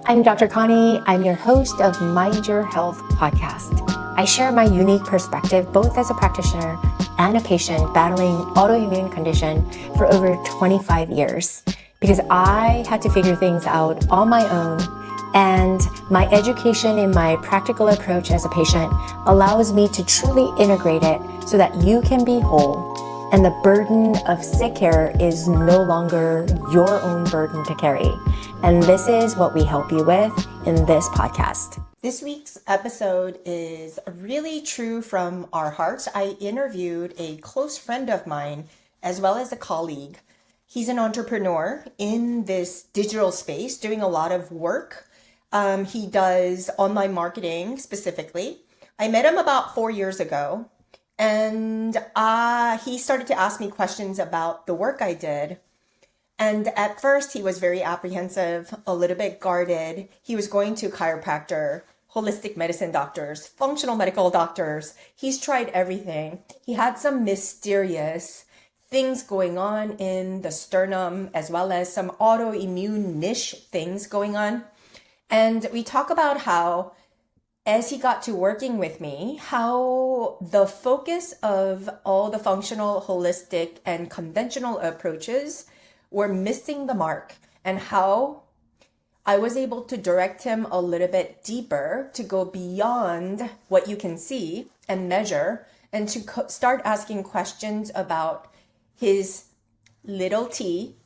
I'm Dr. Connie. I'm your host of Mind Your Health podcast. I share my unique perspective both as a practitioner and a patient battling autoimmune condition for over 25 years because I had to figure things out on my own, and my education in my practical approach as a patient allows me to truly integrate it so that you can be whole and the burden of sick care is no longer your own burden to carry. And this is what we help you with in this podcast. This week's episode is really true from our hearts. I interviewed a close friend of mine as well as a colleague. He's an entrepreneur in this digital space doing a lot of work. He does online marketing specifically. I met him about 4 years ago. And he started to ask me questions about the work I did. And at first, he was very apprehensive, a little bit guarded. He was going to chiropractor, holistic medicine doctors, functional medical doctors. He's tried everything. He had some mysterious things going on in the sternum, as well as some autoimmune niche things going on. And we talk about how, as he got to working with me, how the focus of all the functional, holistic, and conventional approaches were missing the mark, and how I was able to direct him a little bit deeper to go beyond what you can see and measure, and to start asking questions about his little t,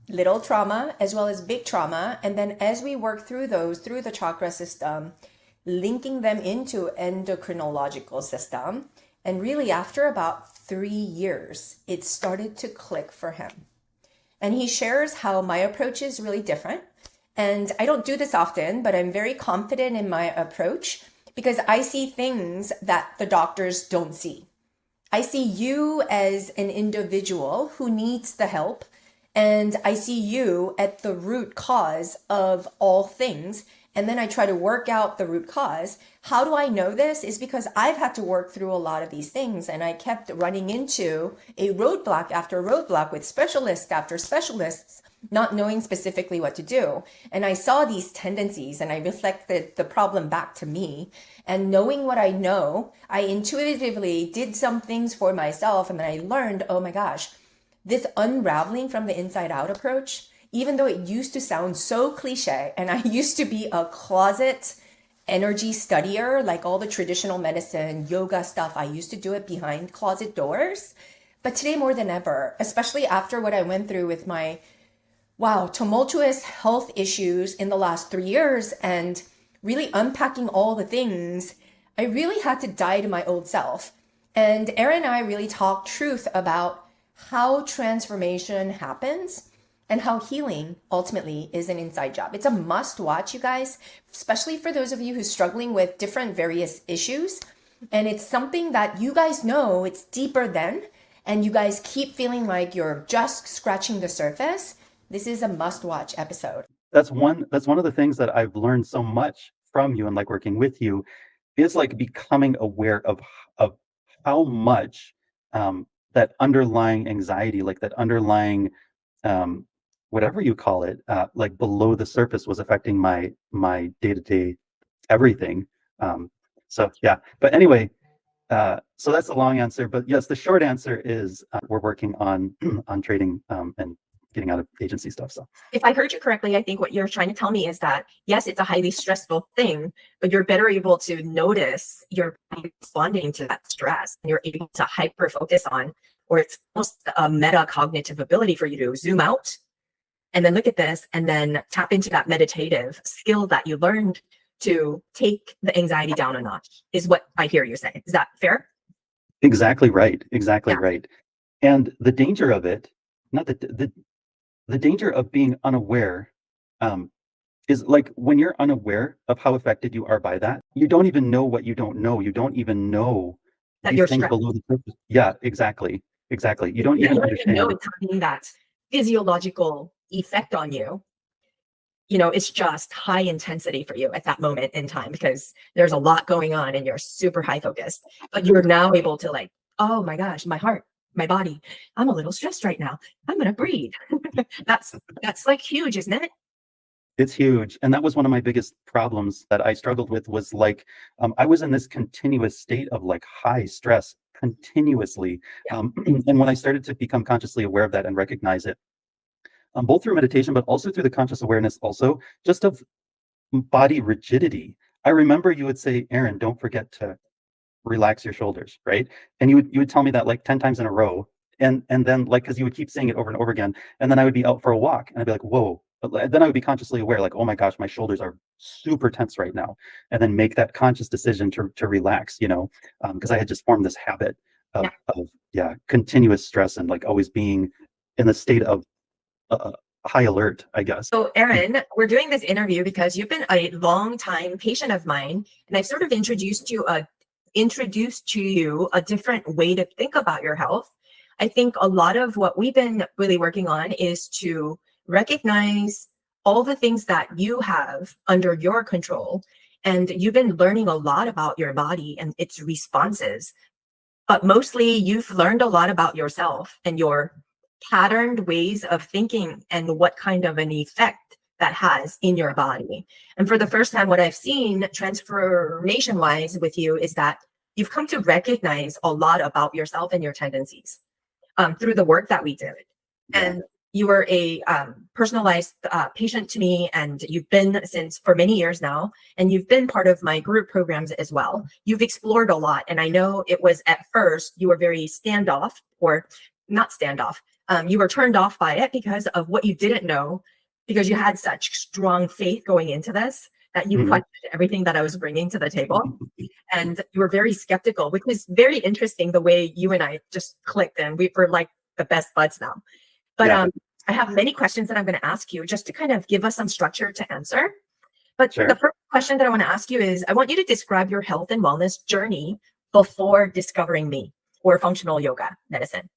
little trauma, as well as big trauma. And then as we work through those, through the chakra system, linking them into endocrinological system. And really after about 3 years, it started to click for him. And he shares how my approach is really different. And I don't do this often, but I'm very confident in my approach because I see things that the doctors don't see. I see you as an individual who needs the help. And I see you at the root cause of all things. And then I try to work out the root cause. How do I know this? Is because I've had to work through a lot of these things, and I kept running into a roadblock after roadblock with specialists after specialists, not knowing specifically what to do. And I saw these tendencies and I reflected the problem back to me. And knowing what I know, I intuitively did some things for myself, and then I learned, oh my gosh, this unraveling from the inside out approach, even though it used to sound so cliche, and I used to be a closet energy studier, like all the traditional medicine, yoga stuff, I used to do it behind closet doors. But today more than ever, especially after what I went through with my, tumultuous health issues in the last 3 years and really unpacking all the things, I really had to die to my old self. And Erin and I really talked truth about how transformation happens and how healing ultimately is an inside job. It's a must watch, you guys, especially for those of you who's struggling with different various issues. And it's something that you guys know it's deeper than, and you guys keep feeling like you're just scratching the surface. This is a must watch episode. That's one of the things that I've learned so much from you and like working with you is like becoming aware of how much that underlying anxiety, like that underlying whatever you call it, like below the surface was affecting my day-to-day everything. So yeah, but anyway, so that's the long answer, but yes, the short answer is we're working on on trading and getting out of agency stuff. So if I heard you correctly, I think what you're trying to tell me is that yes, it's a highly stressful thing, but you're better able to notice you're responding to that stress, and you're able to hyper focus on, or it's almost a metacognitive ability for you to zoom out and then look at this and then tap into that meditative skill that you learned to take the anxiety down a notch, is what I hear you saying. Is that fair? Exactly right. Exactly right. And the danger of it, not the danger of being unaware is like when you're unaware of how affected you are by that, you don't even know what you don't know. You don't even know that these you're things stressed. below the surface. Yeah, exactly. You don't even understand. Know it's having that physiological effect on you. You know, it's just high intensity for you at that moment in time because there's a lot going on and you're super high focused. But you're now able to like, oh my gosh, my heart, my body, I'm a little stressed right now. I'm gonna breathe. That's like huge, isn't it? It's huge. And that was one of my biggest problems that I struggled with was like, I was in this continuous state of like high stress continuously. Yeah. And when I started to become consciously aware of that and recognize it, both through meditation, but also through the conscious awareness, also just of body rigidity. I remember you would say, Aaron, don't forget to relax your shoulders, right? And you would tell me that like 10 times in a row. And then like, cause you would keep saying it over and over again. And then I would be out for a walk and I'd be like, whoa. But then I would be consciously aware, like, oh my gosh, my shoulders are super tense right now. And then make that conscious decision to relax, because I had just formed this habit of yeah, continuous stress and like always being in the state of uh, high alert, I guess. So, Erin, we're doing this interview because you've been a long time patient of mine, and I've sort of introduced to you a different way to think about your health. I think a lot of what we've been really working on is to recognize all the things that you have under your control. And you've been learning a lot about your body and its responses, but mostly you've learned a lot about yourself and your patterned ways of thinking and what kind of an effect that has in your body. And for the first time, what I've seen transformation wise with you is that you've come to recognize a lot about yourself and your tendencies through the work that we did. Yeah. And you were a personalized patient to me, and you've been since for many years now, and you've been part of my group programs as well. You've explored a lot, and I know it was at first you were very standoff, or not standoff. You were turned off by it because of what you didn't know, because you had such strong faith going into this that you questioned everything that I was bringing to the table. And you were very skeptical, which is very interesting the way you and I just clicked, and we were like the best buds now. But Yeah. I have many questions that I'm going to ask you just to kind of give us some structure to answer. But Sure. the first question that I want to ask you is, I want you to describe your health and wellness journey before discovering me or functional yoga medicine.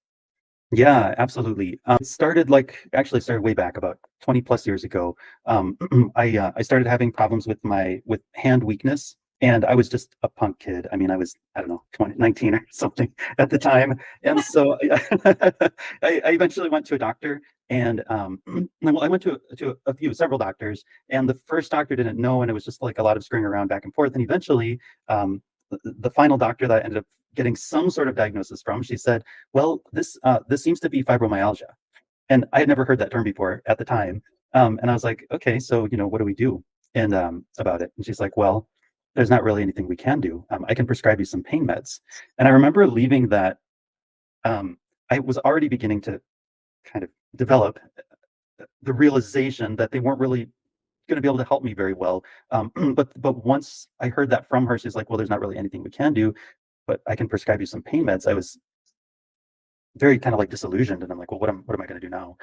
Yeah, absolutely. It started actually started way back about 20 plus years ago. I started having problems with with hand weakness, and I was just a punk kid. I mean, I don't know, 19 or something at the time. And so I eventually went to a doctor, and well, I went to several doctors, and the first doctor didn't know, and it was just like a lot of screwing around back and forth. And eventually, the final doctor that I ended up getting some sort of diagnosis from, she said, well, this seems to be fibromyalgia. And I had never heard that term before at the time. And I was like, okay, so, what do we do and about it? And she's like, well, there's not really anything we can do. I can prescribe you some pain meds. And I remember leaving that. I was already beginning to kind of develop the realization that they weren't really going to be able to help me very well. But once I heard that from her, she's like, well, there's not really anything we can do, but I can prescribe you some pain meds. I was very kind of like disillusioned, and I'm like, well, what am I going to do now?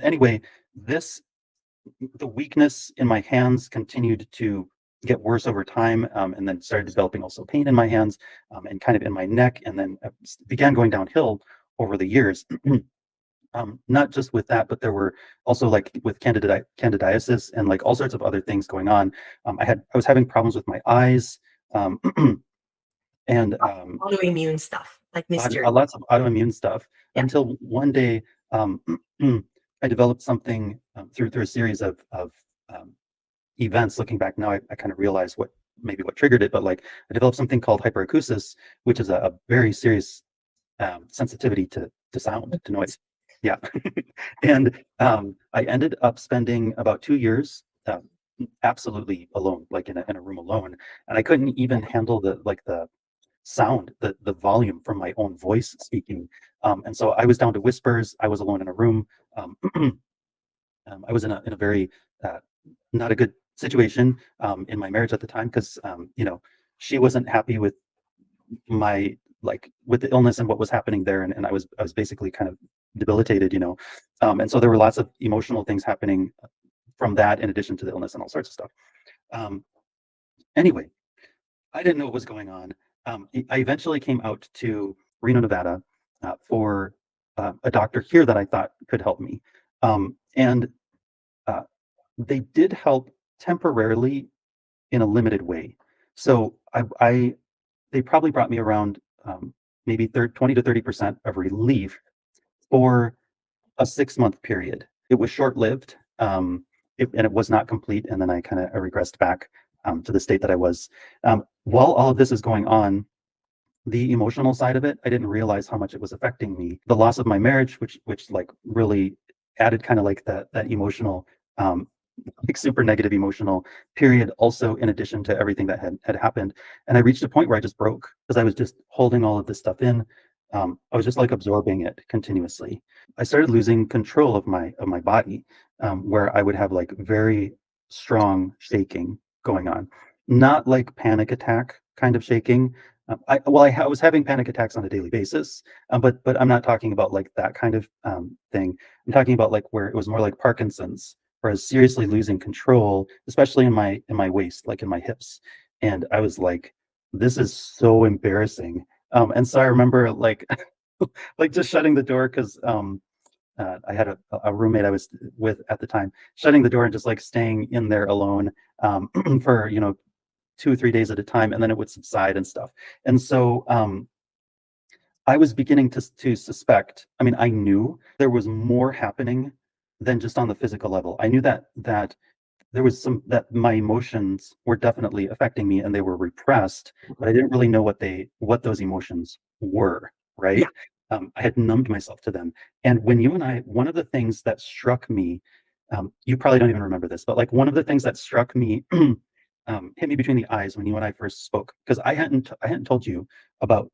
Anyway, the weakness in my hands continued to get worse over time, and then started developing also pain in my hands, and kind of in my neck, and then began going downhill over the years. Not just with that, but there were also like with candidiasis and like all sorts of other things going on. I was having problems with my eyes, and Autoimmune stuff, like mystery. lots of autoimmune stuff, Yeah. until one day I developed something through a series of events. Looking back now, I kind of realized what triggered it, but like I developed something called hyperacusis, which is a very serious sensitivity to sound, to noise. Yeah. And I ended up spending about 2 years absolutely alone, like in a room alone, and I couldn't even handle the sound, the volume from my own voice speaking. And so I was down to whispers. I was alone in a room. I was in a very not a good situation in my marriage at the time, because she wasn't happy with with the illness and what was happening there, and I was basically kind of debilitated, and so there were lots of emotional things happening from that, in addition to the illness and all sorts of stuff. Anyway, I didn't know what was going on. I eventually came out to Reno, Nevada, for a doctor here that I thought could help me, and they did help temporarily in a limited way. So they probably brought me around maybe 20 to 30% of relief for a 6-month period. It was short lived. and it was not complete. And then I regressed back to the state that I was. While all of this is going on, the emotional side of it, I didn't realize how much it was affecting me. The loss of my marriage, which like really added kind of like that emotional, like super negative emotional period, also in addition to everything that had happened. And I reached a point where I just broke because I was just holding all of this stuff in. I was just like absorbing it continuously. I started losing control of my body, where I would have like very strong shaking going on, not like panic attack kind of shaking. I was having panic attacks on a daily basis, but I'm not talking about like that kind of thing. I'm talking about like where it was more like Parkinson's, where I was seriously losing control, especially in my waist, like in my hips. And I was like, this is so embarrassing. And so I remember like like just shutting the door because I had a roommate I was with at the time, shutting the door and just like staying in there alone for 2 or 3 days at a time, and then it would subside and stuff. And so I was beginning to suspect. I mean, I knew there was more happening than just on the physical level. I knew that there was that my emotions were definitely affecting me and they were repressed, but I didn't really know what those emotions were, right? Yeah. I had numbed myself to them. And when you and I, one of the things that struck me, you probably don't even remember this, but like one of the things that struck me, hit me between the eyes when you and I first spoke, because I hadn't told you about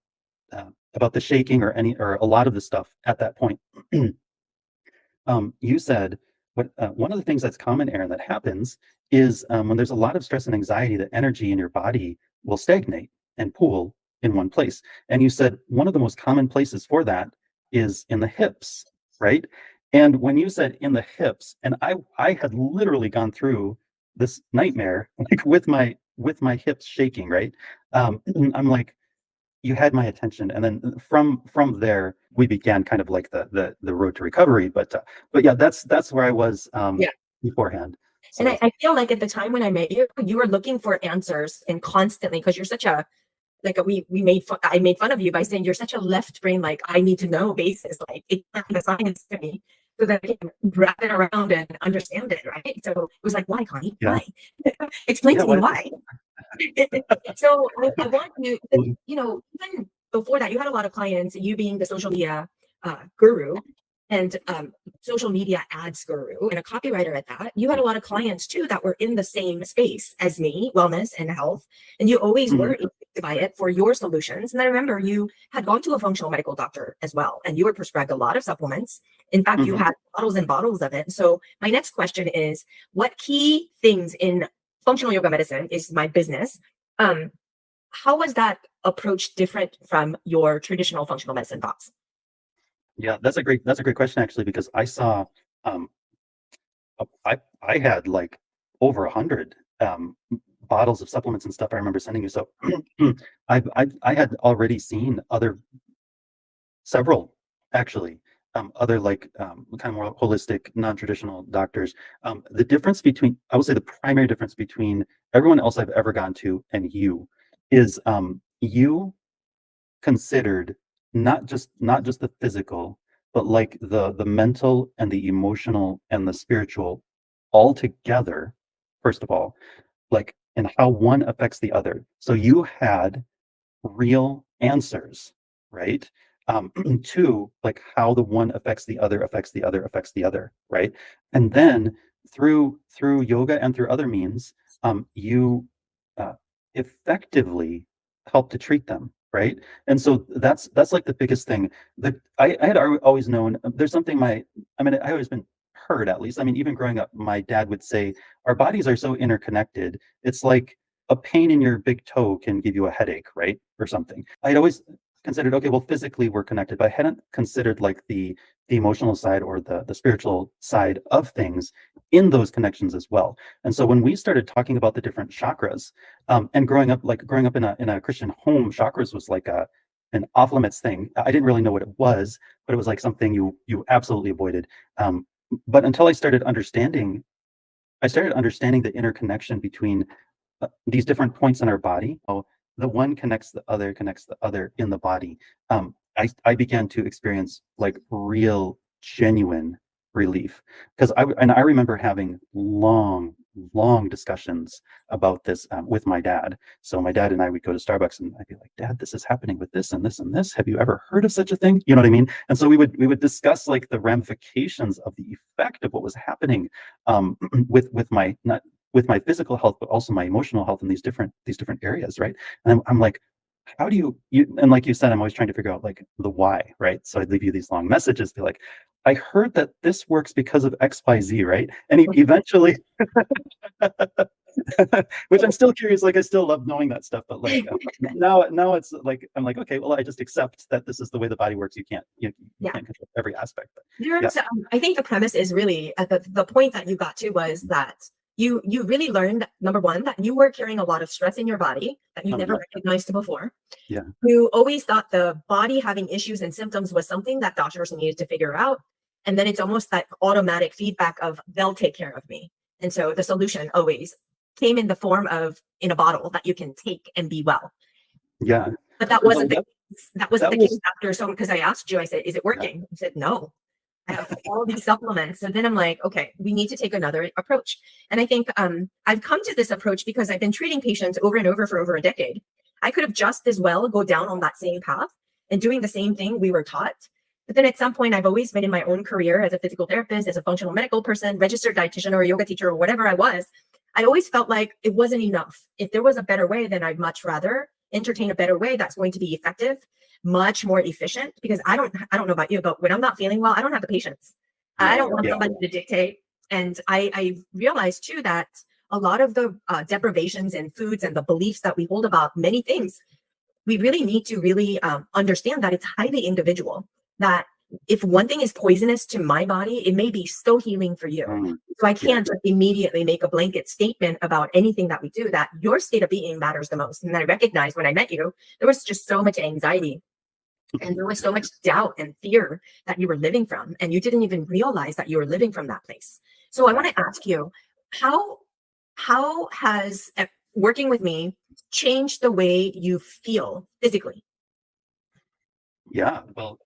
the shaking or a lot of the stuff at that point. You said one of the things that's common, Aaron, that happens is when there's a lot of stress and anxiety, the energy in your body will stagnate and pool in one place. And you said one of the most common places for that is in the hips, right? And when you said in the hips, and I had literally gone through this nightmare like with my hips shaking, right? I'm like, you had my attention, and then from there we began kind of like the road to recovery. But yeah, that's where I was Yeah. beforehand. And So I feel like at the time when I met you, you were looking for answers and constantly, because you're such a like we made fun, I made fun of you by saying you're such a left brain, like I need to know basis, like it's not the science to me, so that I can wrap it around and understand it, right? So it was like, why, Connie? yeah, Why? Explain yeah, to me what, why. So I want you, even before that, you had a lot of clients, you being the social media guru and social media ads guru and a copywriter at that. You had a lot of clients too that were in the same space as me, wellness and health. And you always mhm, were intrigued by it for your solutions. And I remember you had gone to a functional medical doctor as well, and you were prescribed a lot of supplements. In fact, you mhm. had bottles and bottles of it. So my next question is, what key things in functional yoga medicine is my business? Um, how was that approach different from your traditional functional medicine thoughts? Yeah, that's a great question actually, because I saw um I had like over 100 bottles of supplements and stuff I remember sending you. So I had already seen several actually, other like kind of more holistic, non-traditional doctors. The difference between, I would say, the primary difference between everyone else I've ever gone to and you is you considered not just the physical, but like the mental and the emotional and the spiritual all together. First of all, like, and how one affects the other. So you had real answers, right? To like how the one affects the other, affects the other, affects the other, right? And then through yoga and through other means, you uh, effectively help to treat them, right? And so that's like the biggest thing that I had always known. There's something I mean, I always been heard, at least. I mean, even growing up, my dad would say our bodies are so interconnected. It's like a pain in your big toe can give you a headache, right? Or something. I'd always considered, okay, well, physically we're connected, but I hadn't considered like the emotional side or the spiritual side of things in those connections as well. And so when we started talking about the different chakras, and growing up in a Christian home, chakras was like an off limits thing. I didn't really know what it was, but it was like something you absolutely avoided. But until I started understanding the interconnection between these different points in our body, how the one connects the other in the body. I began to experience like real, genuine relief. Because I remember having long discussions about this with my dad. So my dad and I would go to Starbucks and I'd be like, Dad, this is happening with this and this and this. Have you ever heard of such a thing? You know what I mean? And so we would discuss like the ramifications of the effect of what was happening with my not with my physical health, but also my emotional health in these different areas, right? And I'm like, how do you and like you said, I'm always trying to figure out like the why, right? So I'd leave you these long messages, be like, I heard that this works because of XYZ, right? And eventually, which I'm still curious, like I still love knowing that stuff, but like now it's like I'm like, okay, well, I just accept that this is the way the body works. You can't Yeah. can't control every aspect. But There's, I think the premise is really the point that you got to was that you really learned, number one, that you were carrying a lot of stress in your body that you never yeah, recognized before. yeah, You always thought the body having issues and symptoms was something that doctors needed to figure out. And then it's almost that automatic feedback of they'll take care of me. And so the solution always came in the form of in a bottle that you can take and be well. yeah. But that No, wasn't the case. That wasn't that the case was after. So because I asked you, I said, is it yeah, working? You said no. I have all these supplements. So then I'm like, okay, we need to take another approach. And I think I've come to this approach because I've been treating patients over and over for over a decade. I could have just as well go down on that same path and doing the same thing we were taught. But then at some point, I've always been in my own career as a physical therapist, as a functional medical person, registered dietitian, or a yoga teacher, or whatever I was. I always felt like it wasn't enough. If there was a better way, then I'd much rather entertain a better way that's going to be effective, much more efficient, because I don't know about you, but when I'm not feeling well, I don't have the patience. I don't want yeah, somebody to dictate. And I realized too that a lot of the deprivations in foods and the beliefs that we hold about many things, we really need to really understand that it's highly individual. That if one thing is poisonous to my body, it may be so healing for you. So I yeah, can't just immediately make a blanket statement about anything that we do, that your state of being matters the most. And I recognized when I met you, there was just so much anxiety and there was so much doubt and fear that you were living from, and you didn't even realize that you were living from that place. So I want to ask you, how has working with me changed the way you feel physically? yeah. Well,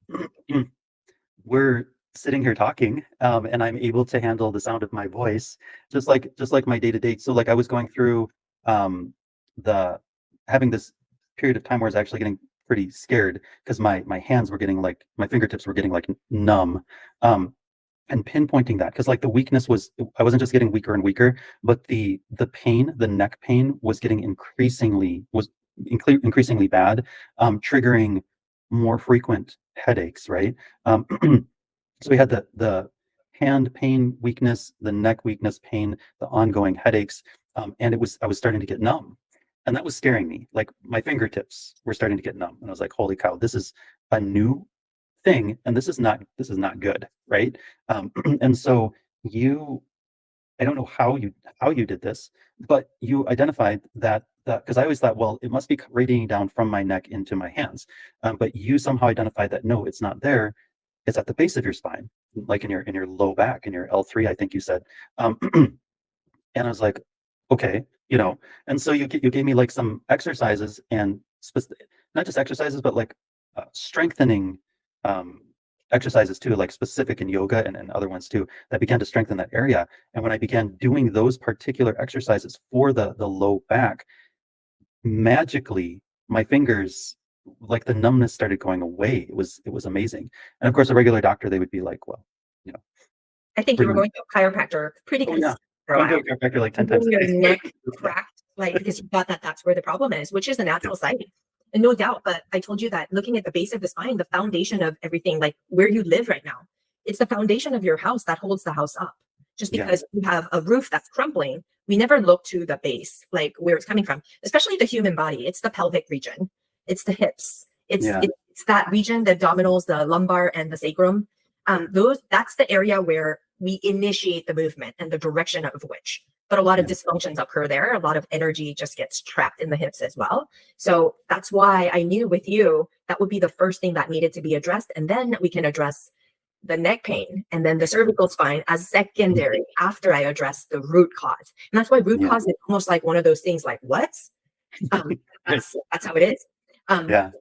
we're sitting here talking, and I'm able to handle the sound of my voice, just like my day to day. So like I was going through the having this period of time where I was actually getting pretty scared because my hands were getting like my fingertips were getting like numb. And pinpointing that because like the weakness was I wasn't just getting weaker and weaker, but the neck pain was getting increasingly bad, triggering more frequent headaches, right? So we had the hand pain weakness, the neck weakness pain, the ongoing headaches, and I was starting to get numb, and that was scaring me. Like my fingertips were starting to get numb, and I was like, "Holy cow, this is a new thing, and this is not good, right?" And so you, I don't know how you did this, but you identified that because I always thought, well, it must be radiating down from my neck into my hands, but you somehow identified that no, it's not there. It's at the base of your spine, like in your low back, in your L3, I think you said. Um, and I was like, okay, And so you gave me like some exercises and not just exercises, but like strengthening um, exercises too, like specific in yoga and other ones too, that began to strengthen that area. And when I began doing those particular exercises for the low back, magically my fingers, like the numbness started going away. It was amazing. And of course, a regular doctor, they would be like, well, you know, I think you were pretty, going to a chiropractor pretty oh yeah, consistent for a going to while. a chiropractor like 10 And then times a your day. neck Yeah, cracked, like because you thought that that's where the problem is, which is a yeah, natural side. And no doubt, but I told you that looking at the base of the spine, the foundation of everything, like where you live right now, it's the foundation of your house that holds the house up. Just yeah, because you have a roof that's crumbling, we never look to the base, like where it's coming from, especially the human body. It's the pelvic region, it's the hips, yeah, it's that region, the abdominals, the lumbar, and the sacrum. That's the area where we initiate the movement and the direction of which. But a lot of yeah, dysfunctions occur there. A lot of energy just gets trapped in the hips as well. So that's why I knew with you that would be the first thing that needed to be addressed. And then we can address the neck pain and then the cervical spine as secondary after I address the root cause. And that's why root yeah, cause is almost like one of those things like, what? Um, that's how it is. Um, yeah,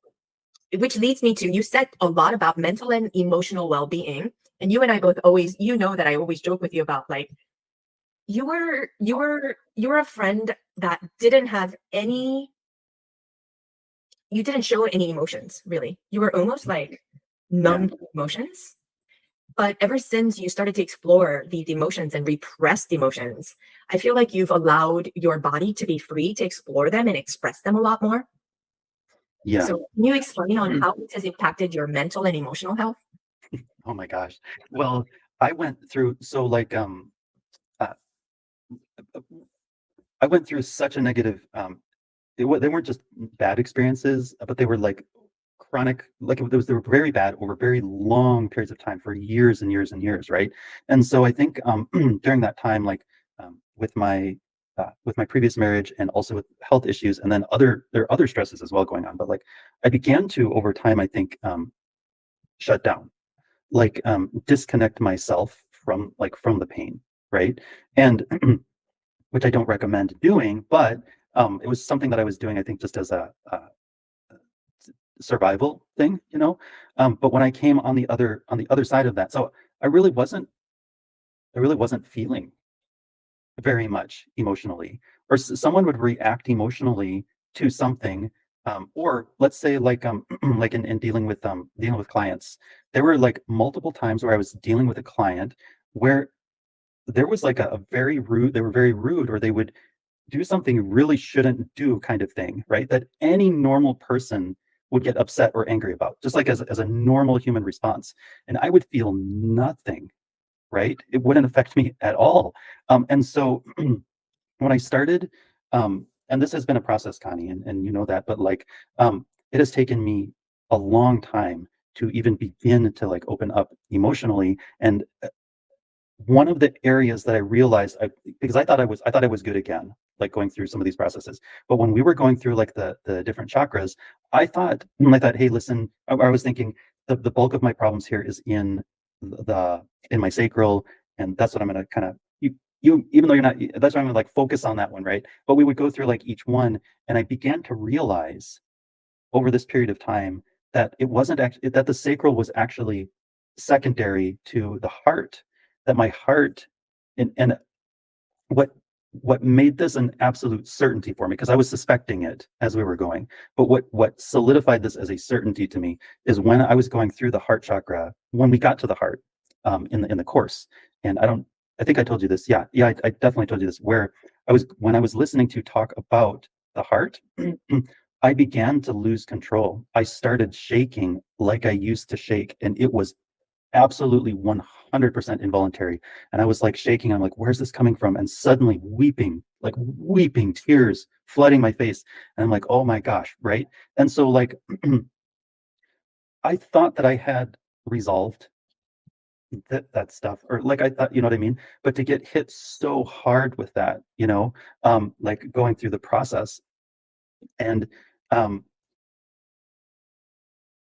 which leads me to, you said a lot about mental and emotional well-being, And you and I both always, you know, that I always joke with you about like, you were a friend that didn't have any, you didn't show any emotions really. You were almost like Yeah. numb to emotions. But ever since you started to explore the emotions and repressed emotions, I feel like you've allowed your body to be free to explore them and express them a lot more. Yeah. So can you explain on how it has impacted your mental and emotional health? Oh my gosh. Well, I went through so like uh, I went through such a negative they weren't just bad experiences, but they were like chronic, like they were very bad over very long periods of time for years and years and years, right? And so I think during that time, like with my previous marriage and also with health issues, and then there are other stresses as well going on. But like I began to over time, I think shut down, like disconnect myself from the pain, right? And which I don't recommend doing, but it was something that I was doing, I think, just as a survival thing, you know. But when I came on the other side of that, so I really wasn't I really wasn't feeling very much emotionally, or someone would react emotionally to something, or let's say like like in dealing with clients, there were like multiple times where I was dealing with a client where there was like a very rude, they were very rude, or they would do something you really shouldn't do kind of thing, right? That any normal person would get upset or angry about, just like as a normal human response. And I would feel nothing, right? It wouldn't affect me at all. And so when I started, and this has been a process, Connie, and you know that, but like it has taken me a long time to even begin to like open up emotionally. And one of the areas that I realized, because I thought I was good again, like going through some of these processes. But when we were going through like the different chakras, I thought, hey, listen, I was thinking the bulk of my problems here is the in my sacral, and that's what I'm gonna kind of you even though you're not, that's why I'm gonna like focus on that one, right? But we would go through like each one, and I began to realize over this period of time that it wasn't actually that the sacral was actually secondary to the heart, that my heart, and what what made this an absolute certainty for me, because I was suspecting it as we were going, but what solidified this as a certainty to me is when I was going through the heart chakra, when we got to the heart, in the course. And I think I told you this, yeah, I definitely told you this, where when I was listening to talk about the heart, I began to lose control. I started shaking like I used to shake, and it was absolutely 100% involuntary. And I was like shaking. I'm like, where's this coming from? And suddenly weeping, like weeping, tears flooding my face. And I'm like, oh my gosh, right? And so like I thought that I had resolved that stuff, or like I thought, you know what I mean? But to get hit so hard with that, like going through the process, and um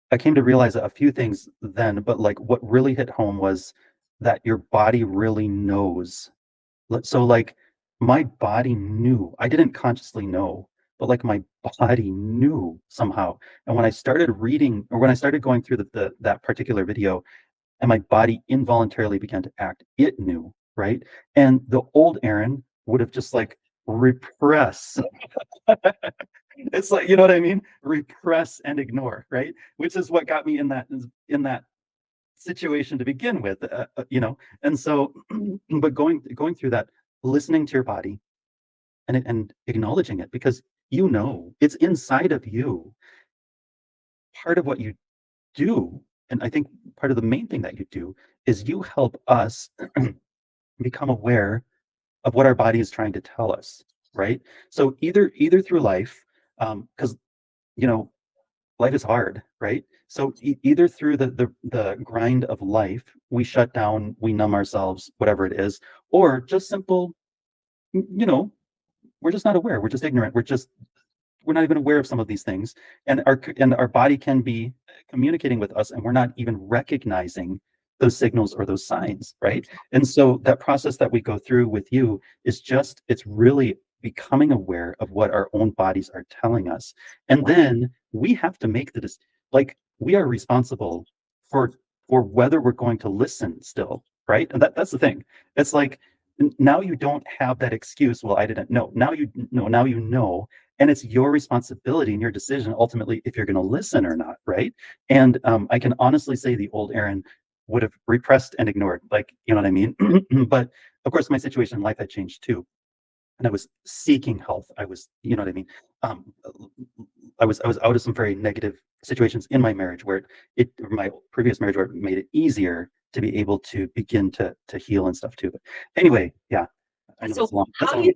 I came to realize a few things then, but like what really hit home was that your body really knows. So like my body knew. I didn't consciously know, but like my body knew somehow. And when I started reading, or when I started going through that particular video, and my body involuntarily began to act, it knew, right? And the old Aaron would have just like repress. It's like, you know what I mean? Repress and ignore, right? Which is what got me in that situation to begin with, And so, but going through that, listening to your body, and acknowledging it, because it's inside of you. Part of what you do, and I think part of the main thing that you do, is you help us become aware of what our body is trying to tell us, right? So either through life, because you know life is hard, right? So either through the grind of life, we shut down, we numb ourselves, whatever it is, or just simple, you know, we're just not aware, we're just ignorant, we're not even aware of some of these things, and our body can be communicating with us, and we're not even recognizing those signals or those signs, right? And so that process that we go through with you is just, it's really becoming aware of what our own bodies are telling us, and then we have to make like we are responsible for or whether we're going to listen still, right? And that's the thing. It's like now you don't have that excuse. Well, I didn't know. Now you know. Now you know, and it's your responsibility and your decision ultimately if you're going to listen or not, right? And I can honestly say the old Aaron would have repressed and ignored, like, you know what I mean? But of course, my situation in life had changed too, and I was seeking health. I was, you know what I mean? Um, I was out of some very negative situations in my marriage where my previous marriage where it made it easier to be able to begin to heal and stuff too. But anyway, yeah, I know So that's long. That's how a do you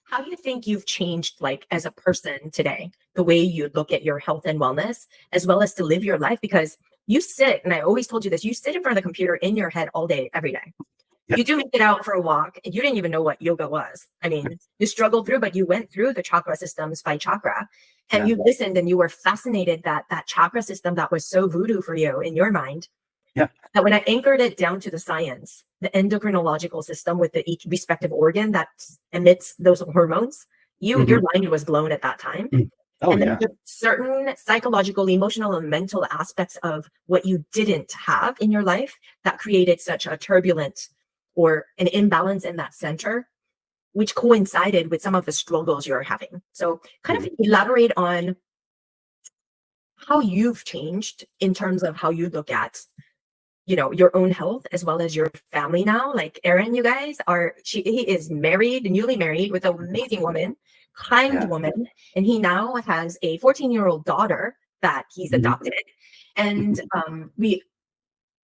how do you think you've changed, like, as a person today, the way you look at your health and wellness, as well as to live your life? Because you sit, and I always told you this, you sit in front of the computer in your head all day, every day. yeah, You do make it out for a walk, and you didn't even know what yoga was. I mean, you struggled through, but you went through the chakra systems by chakra, and yeah, you listened, and you were fascinated that that chakra system that was so voodoo for you in your mind, yeah, that when I anchored it down to the science, the endocrinological system with the each respective organ that emits those hormones, your hmm mind was blown at that time. oh And then yeah, there's certain psychological, emotional, and mental aspects of what you didn't have in your life that created such a turbulent or an imbalance in that center, which coincided with some of the struggles you're having. So, kind of mhm, elaborate on how you've changed in terms of how you look at, your own health as well as your family now. Like Aaron, you guys are, he is married, newly married with an amazing woman, kind yeah, woman, and he now has a 14-year-old daughter that he's mhm, adopted. And mhm,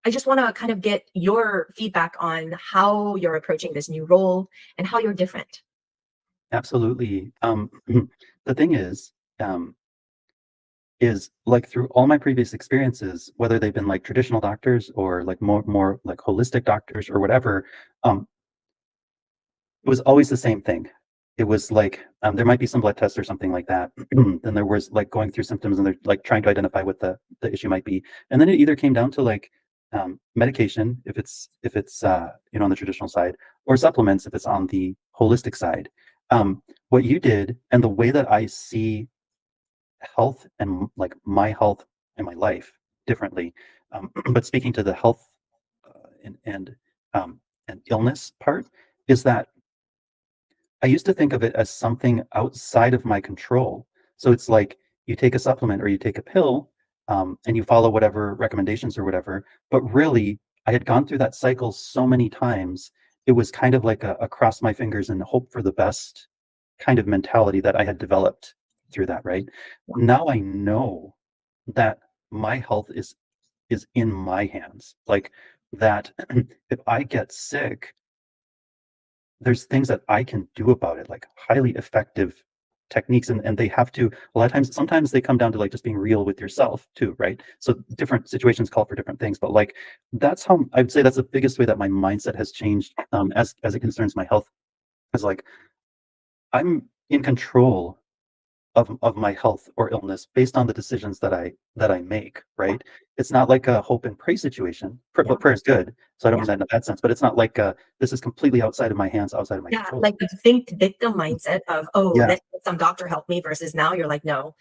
I just want to kind of get your feedback on how you're approaching this new role and how you're different. absolutely. The thing is like through all my previous experiences, whether they've been like traditional doctors or like more like holistic doctors or whatever, um, it was always the same thing. It was like there might be some blood tests or something like that. Then there was like going through symptoms and they're like trying to identify what the issue might be. And then it either came down to like medication if it's on the traditional side, or supplements if it's on the holistic side. What you did and the way that I see health and like my health and my life differently. But speaking to the health um, and illness part, is that I used to think of it as something outside of my control. So it's like you take a supplement or you take a pill, and you follow whatever recommendations or whatever. But really, I had gone through that cycle so many times. It was kind of like a cross my fingers and hope for the best kind of mentality that I had developed through that, right? Now I know that my health is in my hands. Like that if I get sick, there's things that I can do about it, like highly effective techniques. And they have to, a lot of times, sometimes they come down to like just being real with yourself too, right? So different situations call for different things, but like that's how I would say that's the biggest way that my mindset has changed as it concerns my health. Is like I'm in control of my health or illness based on the decisions that I make, right? It's not like a hope and pray situation. Yeah. But prayer is good, so I don't Yeah. mean that in that sense. But it's not like this is completely outside of my hands, outside of my Yeah. control. Like the think victim mindset of, oh, Yeah, let some doctor help me, versus now you're like, no.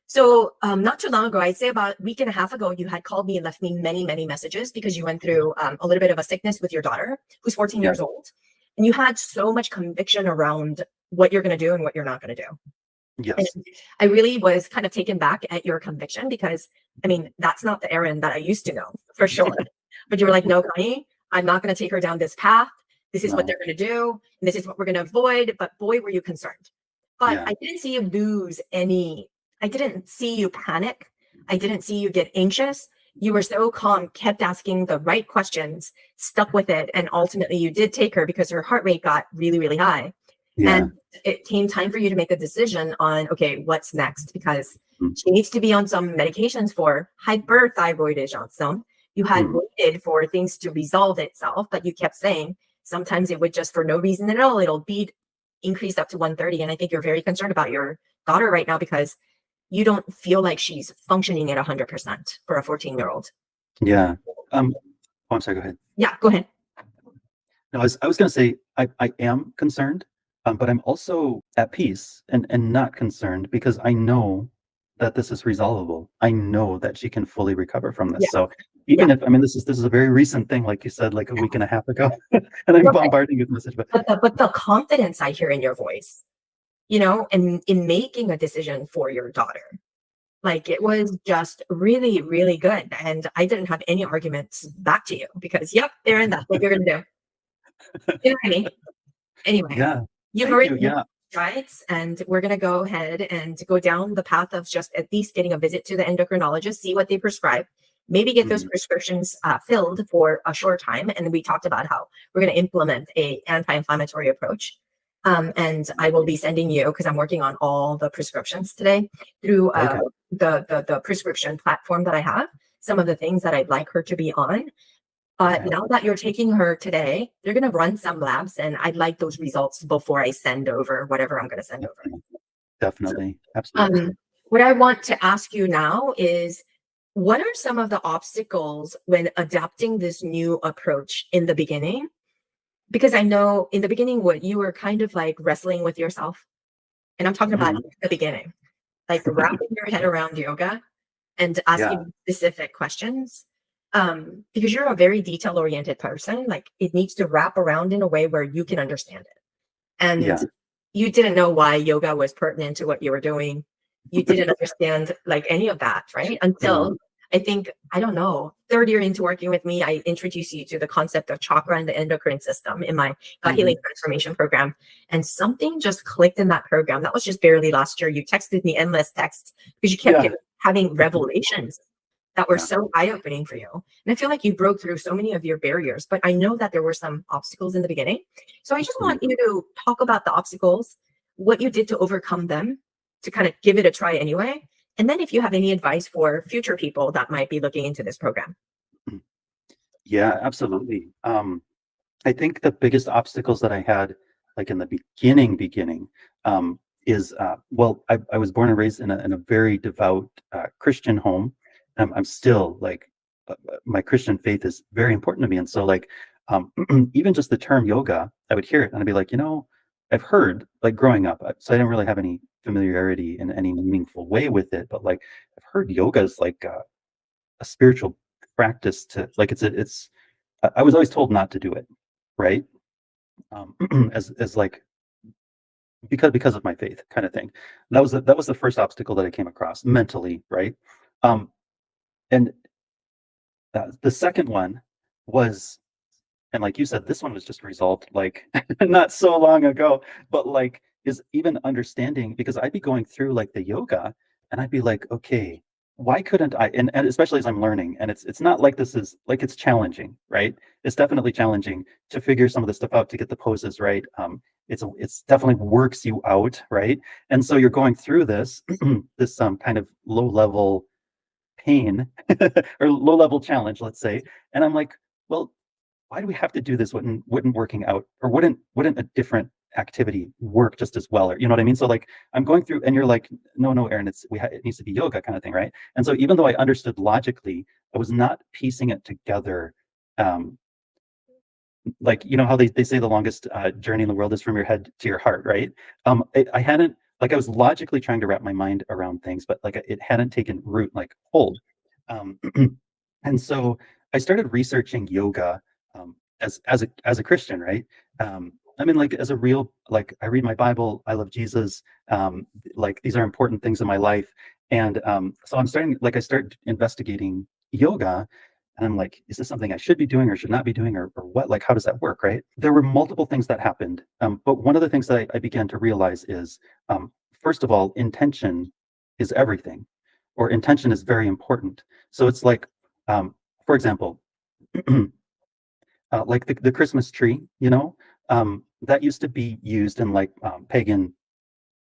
So, not too long ago, I'd say about a week and a half ago, you had called me and left me many, many messages because you went through a little bit of a sickness with your daughter, who's 14 yeah, years old. And you had so much conviction around what you're going to do and what you're not going to do. And yes, I really was kind of taken back at your conviction because, I mean, that's not the Erin that I used to know for sure. But you were like, no, Connie, I'm not going to take her down this path. This is what no, they're going to do. And this is what we're going to avoid. But boy, were you concerned. But yeah, I didn't see you lose any, I didn't see you panic. I didn't see you get anxious. You were so calm, kept asking the right questions, stuck with it. And ultimately, you did take her because her heart rate got really, really high. And yeah, it came time for you to make a decision on, okay, what's next? Because mm, she needs to be on some medications for hyperthyroidism. You had mm, waited for things to resolve itself, but you kept saying sometimes it would just for no reason at all, it'll be increased up to 130. And I think you're very concerned about your daughter right now because you don't feel like she's functioning at 100% for a 14-year-old. yeah. Oh, I'm sorry. Go ahead. Yeah, go ahead. No, I was going to say I am concerned, but I'm also at peace and not concerned because I know that this is resolvable. I know that she can fully recover from this. Yeah. So even if, I mean, this is a very recent thing, like you said, like a week and a half ago, and I'm Right. bombarding you with message, but But the confidence I hear in your voice, you know, and in making a decision for your daughter, like it was just really, really good. And I didn't have any arguments back to you because, yep, Aaron, that's what you're gonna do. You know what I mean? Anyway, yeah, you've thank already you. made Yeah. strides, and we're going to go ahead and go down the path of just at least getting a visit to the endocrinologist, see what they prescribe, maybe get those Mhm. prescriptions filled for a short time. And we talked about how we're going to implement a anti-inflammatory approach. And I will be sending you, because I'm working on all the prescriptions today, through Okay. the prescription platform that I have, some of the things that I'd like her to be on. But Okay. now that you're taking her today, they're going to run some labs, and I'd like those results before I send over whatever I'm going to send over. Definitely. Absolutely. Um, what I want to ask you now is, what are some of the obstacles when adapting this new approach in the beginning? Because I know in the beginning, what you were kind of like wrestling with yourself, and I'm talking about Mhm. the beginning, like wrapping your head around yoga and Yeah. asking specific questions, because you're a very detail oriented person. Like it needs to wrap around in a way where you can understand it, and Yeah. you didn't know why yoga was pertinent to what you were doing. You didn't understand like any of that, right? Mhm. Until I think, I don't know, third year into working with me, I introduced you to the concept of chakra and the endocrine system in my gut healing Mhm. transformation program. And something just clicked in that program. That was just barely last year. You texted me endless texts because you kept Yeah. having revelations that were Yeah. so eye-opening for you. And I feel like you broke through so many of your barriers, but I know that there were some obstacles in the beginning. So I just Mhm. want you to talk about the obstacles, what you did to overcome them, to kind of give it a try anyway. And then if you have any advice for future people that might be looking into this program. Mhm. Yeah, absolutely. I think the biggest obstacles that I had, like in the beginning, is well, I was born and raised in a very devout Christian home. I'm still like my Christian faith is very important to me, and so like even just the term yoga, I would hear it and I'd be like, you know, I've heard like growing up, so I didn't really have any familiarity in any meaningful way with it, but like I've heard yoga is like a spiritual practice to like it's I was always told not to do it, right? As like because of my faith kind of thing. That was the first obstacle that I came across mentally, right? Um, and the second one was, and like you said, this one was just resolved like not so long ago, but like is even understanding because I'd be going through like the yoga and I'd be like, okay, why couldn't I? And especially as I'm learning, and it's not like this is like it's challenging, right? It's definitely challenging to figure some of this stuff out to get the poses right. It's definitely works you out, right? And so you're going through this this kind of low level pain or low level challenge, let's say, and I'm like, well, why do we have to do this? Wouldn't working out or wouldn't a different activity work just as well? Or you know what I mean? So like I'm going through and you're like, no, Aaron, it needs to be yoga kind of thing, right? And so even though I understood logically, I was not piecing it together. Um, like you know how they say the longest journey in the world is from your head to your heart, right? I hadn't like I was logically trying to wrap my mind around things, but like it hadn't taken root, like hold. Um, and so I started researching yoga as a Christian, right? I mean, like as a real like I read my Bible, I love Jesus. Like these are important things in my life, and so I'm starting like I start investigating yoga, and I'm like, is this something I should be doing or should not be doing or what? Like, how does that work, right? There were multiple things that happened, but one of the things that I began to realize is, first of all, intention is everything, or intention is very important. So it's like, for example, like the Christmas tree, you know, that used to be used in like pagan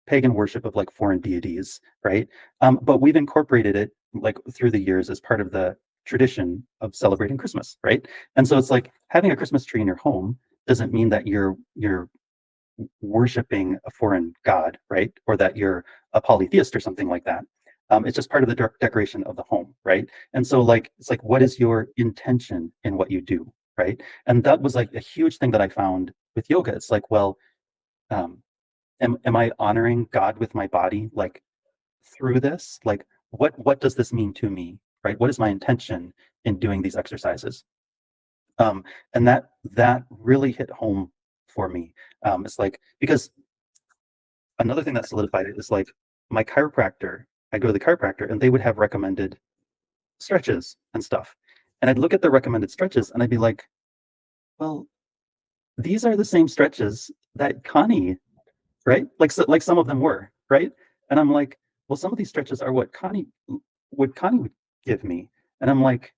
worship of like foreign deities, right? But we've incorporated it like through the years as part of the tradition of celebrating Christmas, right? And so it's like having a Christmas tree in your home doesn't mean that you're worshiping a foreign god, right? Or that you're a polytheist or something like that. It's just part of the decoration of the home, right? And so like it's like what is your intention in what you do, right? And that was like a huge thing that I found with yoga. It's like, well, um, am I honoring God with my body like through this? Like what does this mean to me? Right? What is my intention in doing these exercises. And that really hit home for me. It's like, because another thing that solidified it is like my chiropractor, I go to the chiropractor and they would have recommended stretches and stuff. And I'd look at the recommended stretches and I'd be like, well, these are the same stretches that Connie, right? Like, so, like some of them were, right? And I'm like, well, some of these stretches are what Connie would give me. And I'm like,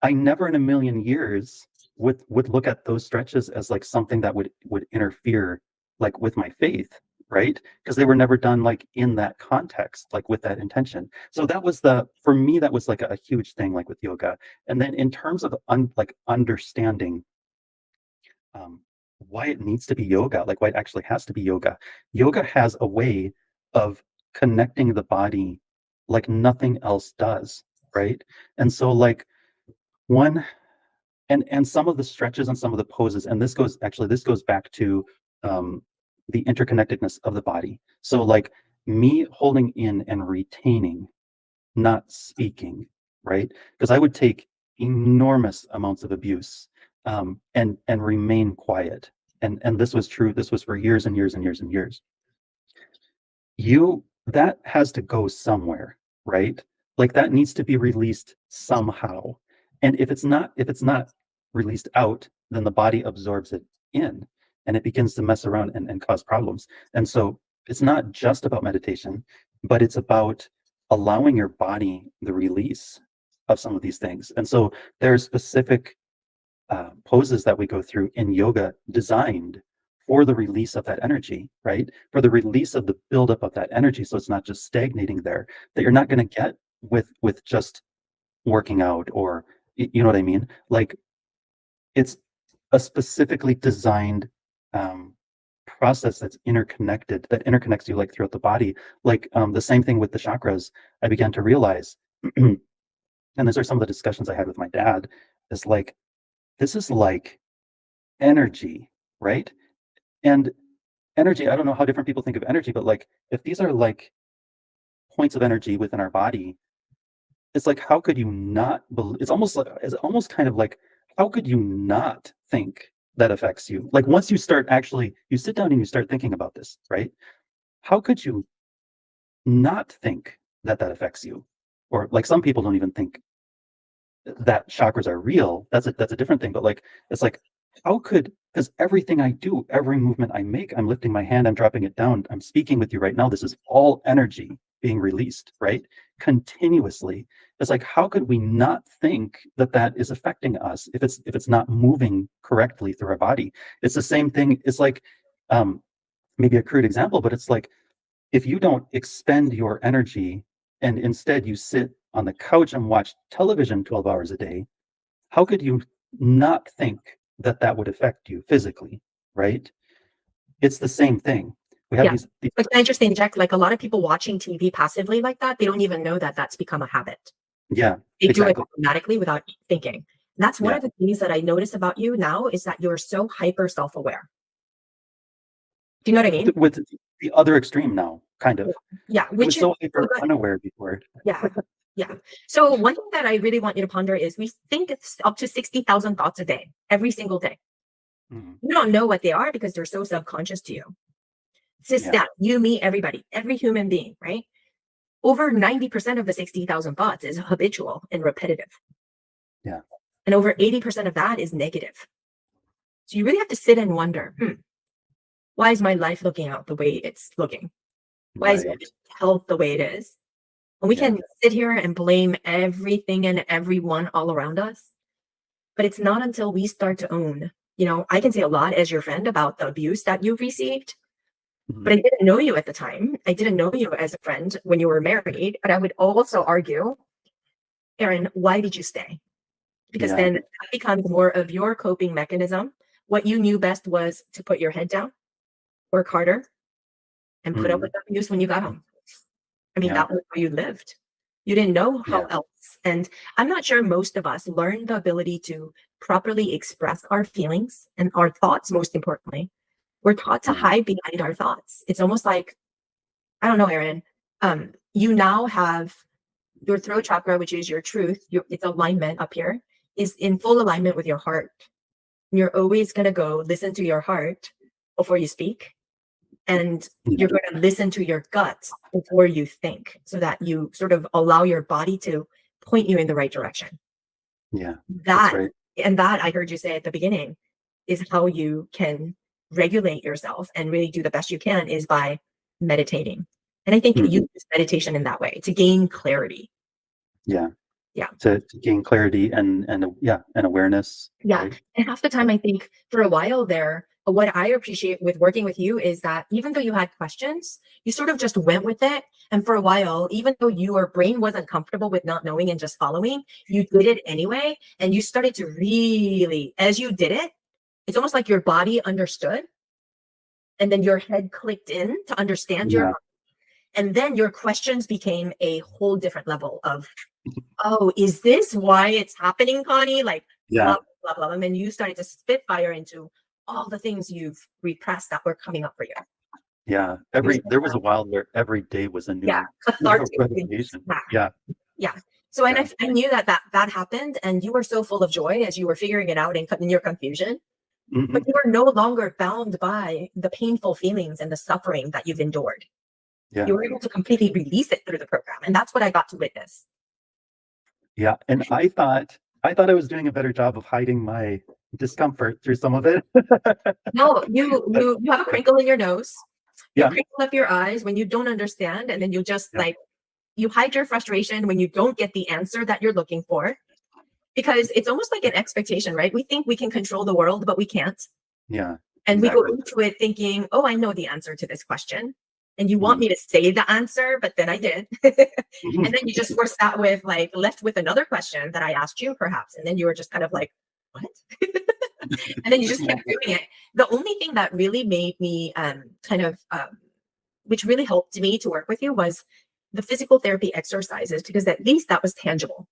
I never in a million years would look at those stretches as like something that would interfere like with my faith, right? Because they were never done like in that context, like with that intention. So that was for me, that was like a huge thing, like with yoga. And then in terms of like understanding why it needs to be yoga, like why it actually has to be yoga. Yoga has a way of connecting the body like nothing else does, right? And so like one and some of the stretches and some of the poses, and this goes back to the interconnectedness of the body. So like me holding in and retaining, not speaking, right? Because I would take enormous amounts of abuse and remain quiet. And this was true. This was for years and years and years and years. That has to go somewhere, right? Like that needs to be released somehow. And if it's not released out, then the body absorbs it in and it begins to mess around and cause problems. And so it's not just about meditation, but it's about allowing your body the release of some of these things. And so there are specific poses that we go through in yoga designed for the release of that energy, right? For the release of the buildup of that energy. So it's not just stagnating there, that you're not going to get with just working out, or you know what I mean? Like it's a specifically designed process that's interconnected, that interconnects you like throughout the body. Like the same thing with the chakras, I began to realize, and these are some of the discussions I had with my dad, is like, this is like energy, right? And energy, I don't know how different people think of energy, but like if these are like points of energy within our body, it's like, how could you not it's almost kind of like, how could you not think that affects you? Like once you start actually, you sit down and you start thinking about this, right? How could you not think that affects you? Or like some people don't even think that chakras are real. That's a different thing. But like, it's like, how could, because everything I do, every movement I make, I'm lifting my hand, I'm dropping it down, I'm speaking with you right now. This is all energy being released, right? Continuously. It's like, how could we not think that is affecting us if it's not moving correctly through our body? It's the same thing. It's like, maybe a crude example, but it's like, if you don't expend your energy and instead you sit on the couch and watch television 12 hours a day, how could you not think that would affect you physically, right? It's the same thing. We have these Like, can I just interject? Like a lot of people watching TV passively like that, they don't even know that that's become a habit. Yeah, They do it exactly. automatically without thinking. And that's one of the things that I notice about you now, is that you're so hyper self-aware. Do you know what I mean? With the other extreme now, kind of. Yeah, I was so hyper unaware before. Yeah. Yeah. So one thing that I really want you to ponder is, we think it's up to 60,000 thoughts a day, every single day. Mhm. You don't know what they are because they're so subconscious to you. It's just that you, me, everybody, every human being, right? Over 90% of the 60,000 thoughts is habitual and repetitive. Yeah. And over 80% of that is negative. So you really have to sit and wonder, why is my life looking out the way it's looking? Why is my health the way it is? And we can sit here and blame everything and everyone all around us. But it's not until we start to own, I can say a lot as your friend about the abuse that you've received, but I didn't know you at the time. I didn't know you as a friend when you were married. But I would also argue, Aaron, why did you stay? Because then that becomes more of your coping mechanism. What you knew best was to put your head down, work harder, and put up with the abuse when you got home. I mean, that was how you lived. You didn't know how else. And I'm not sure most of us learn the ability to properly express our feelings and our thoughts, most importantly. We're taught to hide behind our thoughts. It's almost like, I don't know, Aaron, you now have your throat chakra, which is your truth, it's alignment up here, is in full alignment with your heart. You're always going to go listen to your heart before you speak. And you're going to listen to your gut before you think, so that you sort of allow your body to point you in the right direction. Yeah. That, right. and that I heard you say at the beginning, is how you can regulate yourself and really do the best you can, is by meditating. And I think you use meditation in that way to gain clarity. Yeah. Yeah. To gain clarity and awareness. Yeah. Right? And half the time, I think for a while there, what I appreciate with working with you is that even though you had questions, you sort of just went with it. And for a while, even though your brain wasn't comfortable with not knowing and just following, you did it anyway. And you started to really, as you did it, it's almost like your body understood. And then your head clicked in to understand your body. And then your questions became a whole different level of, oh, is this why it's happening, Connie? Like, blah, blah, blah. And then you started to spitfire into all the things you've repressed that were coming up for you. Yeah. There was a while where every day was a new revelation. Yeah. So, and I knew that happened, and you were so full of joy as you were figuring it out and in your confusion. But you are no longer bound by the painful feelings and the suffering that you've endured. Yeah. You were able to completely release it through the program. And that's what I got to witness. Yeah. And I thought I was doing a better job of hiding my discomfort through some of it. No, you have a crinkle in your nose. You Yeah. crinkle up your eyes when you don't understand, and then you just like, you hide your frustration when you don't get the answer that you're looking for. Because it's almost like an expectation, right? We think we can control the world, but we can't. Yeah. And we go into it thinking, oh, I know the answer to this question. And you want me to say the answer, but then I did. And then you just were sat with, like, left with another question that I asked you, perhaps. And then you were just kind of like, what? And then you just kept doing it. The only thing that really made me which really helped me to work with you, was the physical therapy exercises, because at least that was tangible.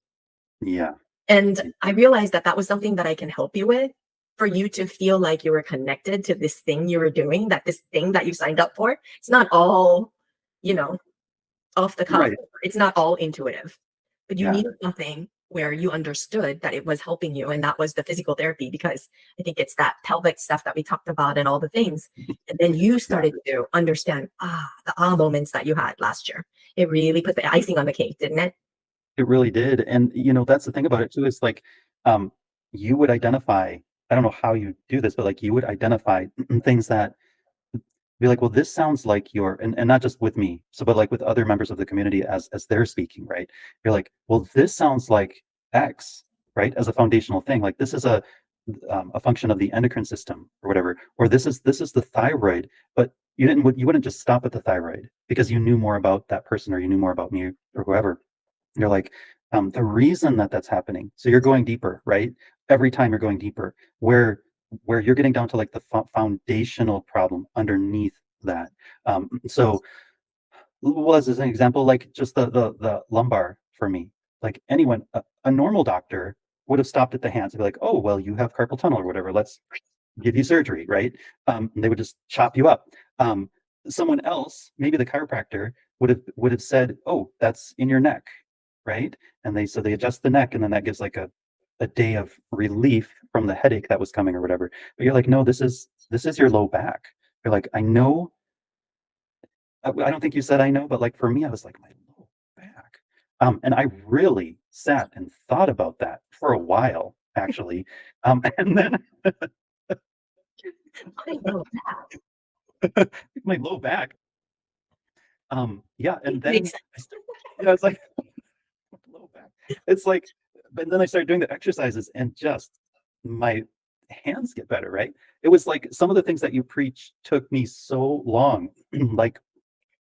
Yeah. And I realized that was something that I can help you with, for you to feel like you were connected to this thing you were doing, that this thing that you signed up for. It's not all, off the cuff. Right. It's not all intuitive, but you needed something where you understood that it was helping you. And that was the physical therapy, because I think it's that pelvic stuff that we talked about and all the things. And then you started to understand, the moments that you had last year. It really put the icing on the cake, didn't it? It really did. And, that's the thing about it too, is like, you would identify, I don't know how you do this, but like you would identify things that be like, well, this sounds like and not just with me. So, but like with other members of the community as they're speaking, right? You're like, well, this sounds like X, right? As a foundational thing, like this is a function of the endocrine system or whatever, or this is the thyroid, but you wouldn't just stop at the thyroid because you knew more about that person, or you knew more about me or whoever. You're like, the reason that's happening. So you're going deeper, right? Every time you're going deeper, where you're getting down to like the foundational problem underneath that. So was as an example, like just the lumbar for me, like anyone, a normal doctor would have stopped at the hands and be like, oh, well, you have carpal tunnel or whatever. Let's give you surgery, right? They would just chop you up. Someone else, maybe the chiropractor, would have said, oh, that's in your neck, right? And they adjust the neck, and then that gives like a day of relief from the headache that was coming or whatever. But you're like, no, this is your low back. You're like, I know. I don't think you said I know, but like for me, I was like, my low back. And I really sat and thought about that for a while, actually. And then my low back. And then I was like, low back. It's like, but then I started doing the exercises, and just my hands get better, right? It was like some of the things that you preach took me so long. Like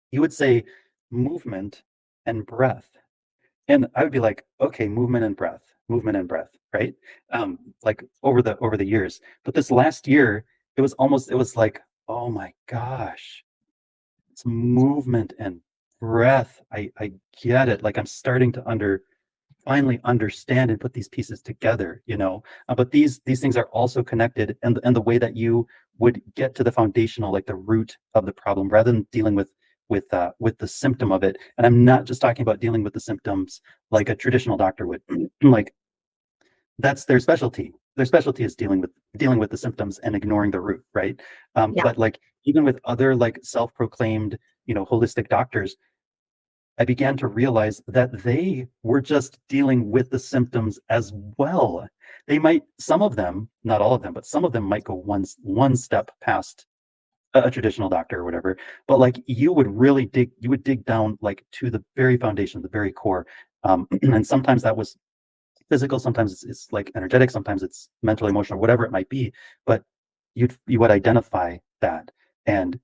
you would say movement and breath, and I would be like, okay, movement and breath, right? Like over the years. But this last year, it was like, oh my gosh, it's movement and breath. I get it. Like I'm starting to finally understand and put these pieces together, but these things are also connected, and the way that you would get to the foundational, like the root of the problem, rather than dealing with with the symptom of it. And I'm not just talking about dealing with the symptoms like a traditional doctor would. Like, that's their specialty. Their specialty is dealing with the symptoms and ignoring the root, right? Yeah. But like, even with other like self-proclaimed, holistic doctors, I began to realize that they were just dealing with the symptoms as well. Some of them, not all of them, but some of them might go one step past a traditional doctor or whatever. But like, you would dig down like to the very foundation, the very core. And sometimes that was physical, sometimes it's like energetic, sometimes it's mental, emotional, whatever it might be. But you would identify that. And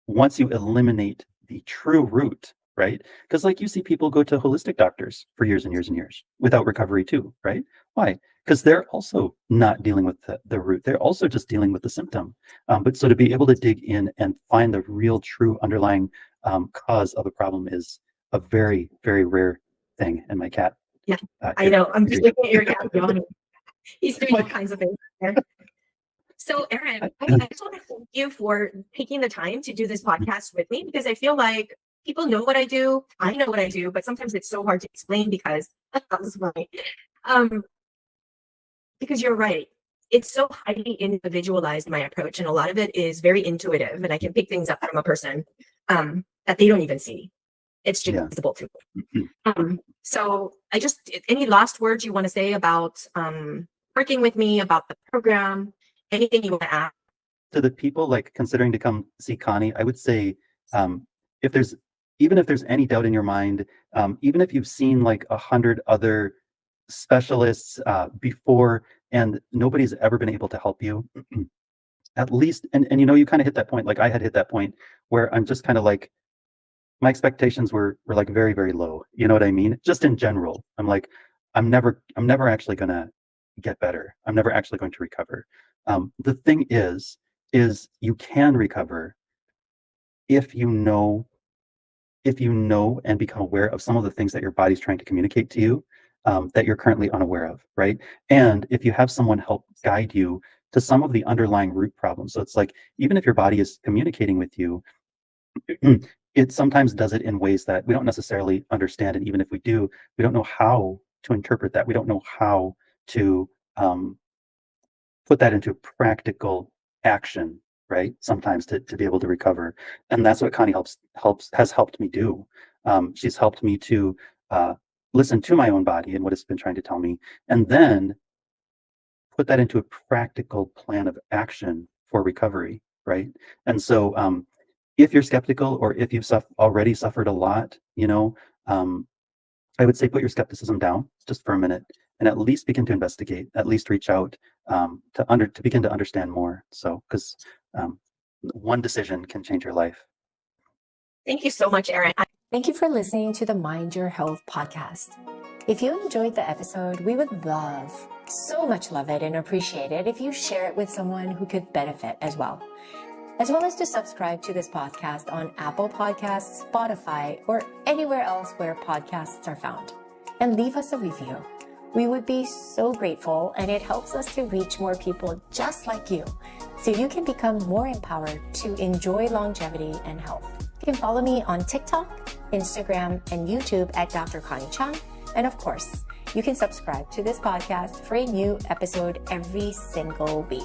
once you eliminate the true root, right? Because like, you see people go to holistic doctors for years and years and years without recovery too, right? Why? Because they're also not dealing with the root. They're also just dealing with the symptom. But so to be able to dig in and find the real true underlying cause of a problem is a very, very rare thing. And my cat. Yeah, I know. I'm just looking at your cat yawning. He's doing all kinds of things there. So, Aaron, I just want to thank you for taking the time to do this podcast with me, because I feel like people know what I do. I know what I do, but sometimes it's so hard to explain because that's funny. Because you're right. It's so highly individualized, my approach, and a lot of it is very intuitive, and I can pick things up from a person that they don't even see. It's just visible to me. So any last words you want to say about working with me, about the program, anything you want to add? To the people like considering to come see Connie, I would say, if there's any doubt in your mind, even if you've seen like 100 other specialists before and nobody's ever been able to help you, at least, and you kind of hit that point, like I had hit that point where I'm just kind of like, my expectations were like very, very low. You know what I mean? Just in general, I'm like, I'm never actually gonna get better. I'm never actually going to recover. The thing is you can recover if you know and become aware of some of the things that your body's trying to communicate to you, that you're currently unaware of, right? And if you have someone help guide you to some of the underlying root problems. So it's like, even if your body is communicating with you, it sometimes does it in ways that we don't necessarily understand. And even if we do, we don't know how to interpret that. We don't know how to put that into practical action, right? Sometimes to be able to recover. And that's what Connie has helped me do. She's helped me to listen to my own body and what it's been trying to tell me, and then put that into a practical plan of action for recovery, right? And so if you're skeptical, or if you've already suffered a lot, I would say put your skepticism down just for a minute and at least begin to investigate, at least reach out to begin to understand more. So, because one decision can change your life. Thank you so much, Aaron. Thank you for listening to the Mind Your Health podcast. If you enjoyed the episode, we would so much love it and appreciate it if you share it with someone who could benefit as well as to subscribe to this podcast on Apple Podcasts, Spotify, or anywhere else where podcasts are found. And leave us a review. We would be so grateful, and it helps us to reach more people just like you, so you can become more empowered to enjoy longevity and health. You can follow me on TikTok, Instagram, and YouTube at Dr. Connie Chung. And of course, you can subscribe to this podcast for a new episode every single week.